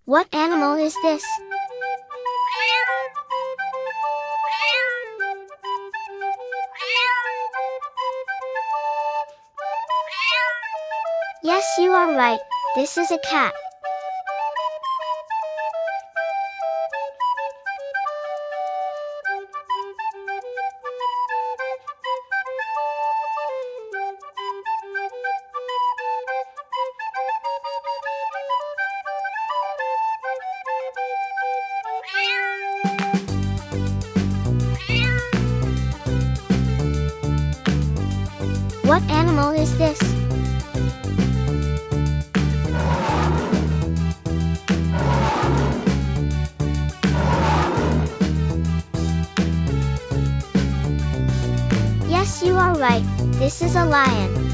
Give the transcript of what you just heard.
What animal is this? Yes, you are right. This is a cat. What animal is this? Yes, you are right. This is a lion.